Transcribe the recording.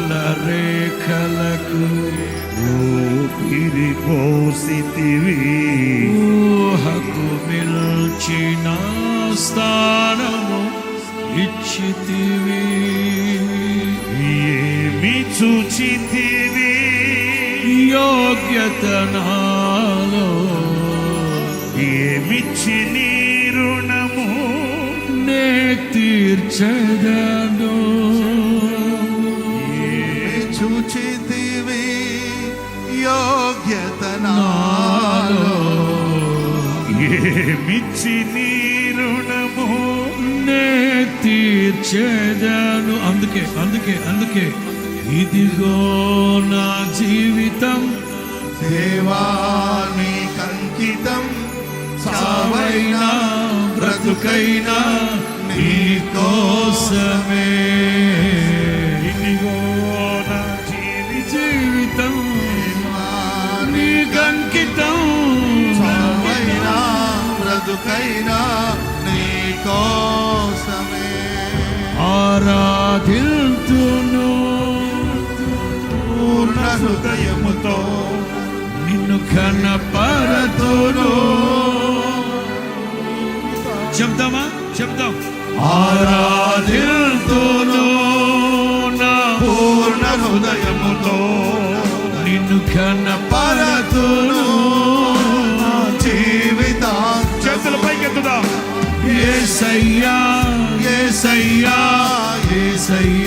కృపల రేఖలకు ఊపిరి పోసితివి, ఊహకు మిల్చిన స్థానము ఇచ్చితివి. ఏమి చూచితివి యోగ్యత నాలో, ఏమిచ్చి నీ రుణము నే తీర్చెదను. చూచితివి యోగ్యత నాలో, ఏమిచ్చి నీ రుణము నే తీర్చెదను. అందుకే అందుకే అందుకే ఇదిగో నా జీవితం దేవానికంకితం, సావైనా బ్రతుకైనా నీ కోసమే. ఇదిగో నా జీవితం నీకంకితం, సావైనా బ్రతుకైనా నీ కోసమే. ఆరాధిల్తును పూర్ణ హృదయముతో, నిన్ను కనపరతును. చెప్దామా? చెప్దాం. ఆరాధిల్తును నా పూర్ణ హృదయముతో, నిన్ను కనపరతును. జీవితా చేతుల పైకెత్తుదాం. యేసయ్యా యేసయ్యా యేసయ్యా